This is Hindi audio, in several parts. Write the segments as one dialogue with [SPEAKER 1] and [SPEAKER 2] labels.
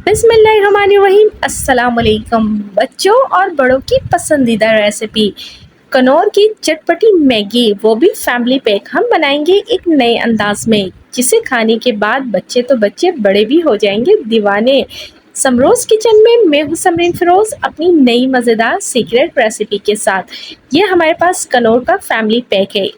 [SPEAKER 1] बिस्मिल्लाहिर्रहमानिर्रहीम। अस्सलाम वालेकुम बच्चों और बड़ों की पसंदीदा रेसिपी कनौर की चटपटी मैगी, वो भी फैमिली पैक हम बनाएंगे एक नए अंदाज में, जिसे खाने के बाद बच्चे तो बच्चे बड़े भी हो जाएंगे दीवाने। समरोज किचन में मैं हूँ समरीन फिरोज अपनी नई मज़ेदार सीक्रेट रेसिपी के साथ। ये हमारे पास कनौर का फैमिली पैक है।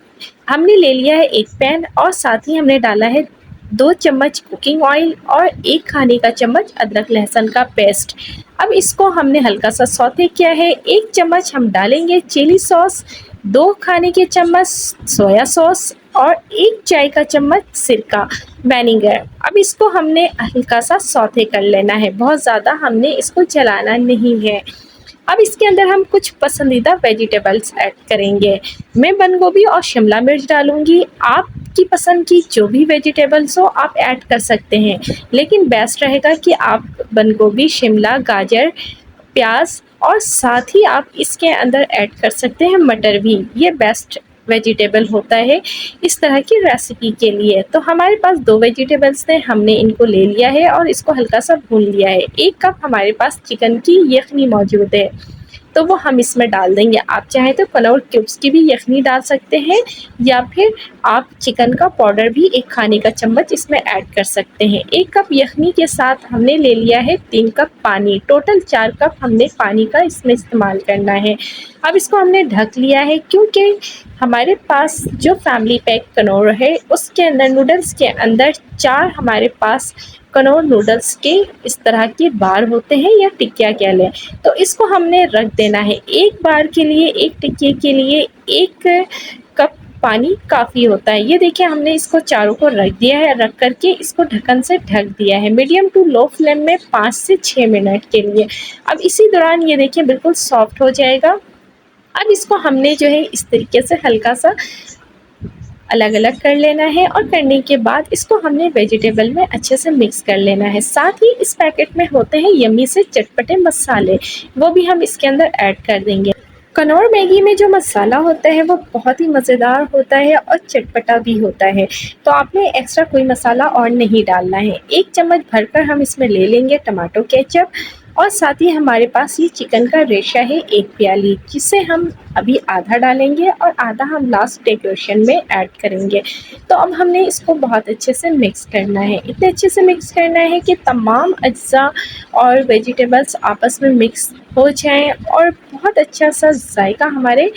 [SPEAKER 1] हमने ले लिया है एक पैन और साथ ही हमने डाला है 2 चम्मच कुकिंग ऑयल और 1 खाने का चम्मच अदरक लहसुन का पेस्ट। अब इसको हमने हल्का सा सौते किया है। 1 चम्मच हम डालेंगे चिली सॉस, 2 खाने के चम्मच सोया सॉस और 1 चाय का चम्मच सिरका विनेगर। अब इसको हमने हल्का सा सौते कर लेना है, बहुत ज़्यादा हमने इसको जलाना नहीं है। अब इसके अंदर हम कुछ पसंदीदा वेजिटेबल्स ऐड करेंगे। मैं बंद गोभी और शिमला मिर्च डालूंगी। आपकी पसंद की जो भी वेजिटेबल्स हो आप ऐड कर सकते हैं, लेकिन बेस्ट रहेगा कि आप बंद गोभी, शिमला, गाजर, प्याज और साथ ही आप इसके अंदर ऐड कर सकते हैं मटर भी। ये बेस्ट वेजिटेबल होता है इस तरह की रेसिपी के लिए। तो हमारे पास 2 वेजिटेबल्स थे, हमने इनको ले लिया है और इसको हल्का सा भून लिया है। 1 कप हमारे पास चिकन की यखनी मौजूद है, तो वो हम इसमें डाल देंगे। आप चाहें तो कनौर क्यूब्स की भी यखनी डाल सकते हैं, या फिर आप चिकन का पाउडर भी 1 खाने का चम्मच इसमें ऐड कर सकते हैं। 1 कप यखनी के साथ हमने ले लिया है 3 कप पानी। टोटल 4 कप हमने पानी का इसमें इस्तेमाल करना है। अब इसको हमने ढक लिया है, क्योंकि हमारे पास जो फैमिली पैक कनौर है उसके अंदर नूडल्स के अंदर 4 हमारे पास कनौर नूडल्स के इस तरह के बार होते हैं, या टिक्किया कह लें। तो इसको हमने रख देना है। एक बार के लिए, एक टिक्के के लिए 1 कप पानी काफ़ी होता है। ये देखिए हमने इसको चारों को रख दिया है। रख करके इसको ढक्कन से ढक दिया है मीडियम टू लो फ्लेम में 5 से 6 मिनट के लिए। अब इसी दौरान ये देखिए बिल्कुल सॉफ्ट हो जाएगा। अब इसको हमने जो है इस तरीके से हल्का सा अलग अलग कर लेना है, और करने के बाद इसको हमने वेजिटेबल में अच्छे से मिक्स कर लेना है। साथ ही इस पैकेट में होते हैं यम्मी से चटपटे मसाले, वो भी हम इसके अंदर ऐड कर देंगे। कनौर मैगी में जो मसाला होता है वो बहुत ही मज़ेदार होता है और चटपटा भी होता है, तो आपने एक्स्ट्रा कोई मसाला और नहीं डालना है। 1 चम्मच भरकर हम इसमें ले लेंगे टमाटो केचप, और साथ ही हमारे पास ये चिकन का रेशा है 1 प्याली, जिसे हम अभी आधा डालेंगे और आधा हम लास्ट डेकोरेशन में ऐड करेंगे। तो अब हमने इसको बहुत अच्छे से मिक्स करना है। इतने अच्छे से मिक्स करना है कि तमाम अज्जा और वेजिटेबल्स आपस में मिक्स हो जाएं और बहुत अच्छा सा जायका हमारे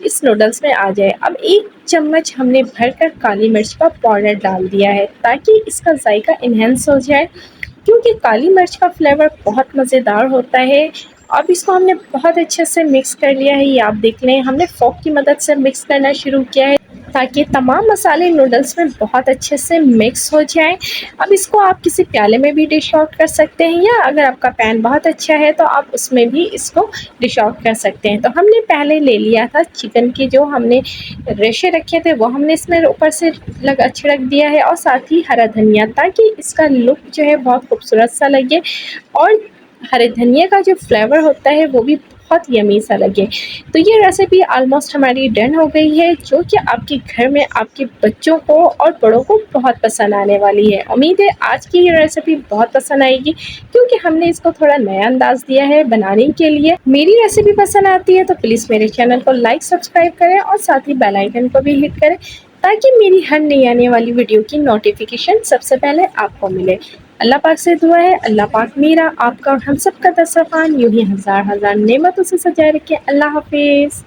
[SPEAKER 1] इस नूडल्स में आ जाए। अब 1 चम्मच हमने भरकर काली मिर्च का पाउडर डाल दिया है, ताकि इसका जायका इन्हेंस हो जाए, क्योंकि काली मिर्च का फ्लेवर बहुत मज़ेदार होता है। अब इसको हमने बहुत अच्छे से मिक्स कर लिया है। ये आप देख लें, हमने फोक की मदद से मिक्स करना शुरू किया है, ताकि तमाम मसाले नूडल्स में बहुत अच्छे से मिक्स हो जाएं। अब इसको आप किसी प्याले में भी डिश आउट कर सकते हैं, या अगर आपका पैन बहुत अच्छा है तो आप उसमें भी इसको डिश आउट कर सकते हैं। तो हमने पहले ले लिया था चिकन की जो हमने रेशे रखे थे, वो हमने इसमें ऊपर से छिड़क दिया है, और साथ ही हरा धनिया, ताकि इसका लुक जो है बहुत खूबसूरत सा लगे, और हरे धनिया का जो फ्लेवर होता है वो भी बहुत यमी सा लगे। तो ये रेसिपी ऑलमोस्ट हमारी डन हो गई है, जो कि आपके घर में आपके बच्चों को और बड़ों को बहुत पसंद आने वाली है। उम्मीद है आज की ये रेसिपी बहुत पसंद आएगी, क्योंकि हमने इसको थोड़ा नया अंदाज दिया है बनाने के लिए। मेरी रेसिपी पसंद आती है तो प्लीज़ मेरे चैनल को लाइक, सब्सक्राइब करें, और साथ ही बेल आइकन को भी हिट करें, ताकि मेरी हर नई आने वाली वीडियो की नोटिफिकेशन सबसे पहले आपको मिले। अल्लाह पाक से दुआ है, अल्लाह पाक मेरा, आपका और हम सब का दस्तरखान यूं ही हज़ार हज़ार नेमतों से सजाए रखे। अल्लाह हाफिज़।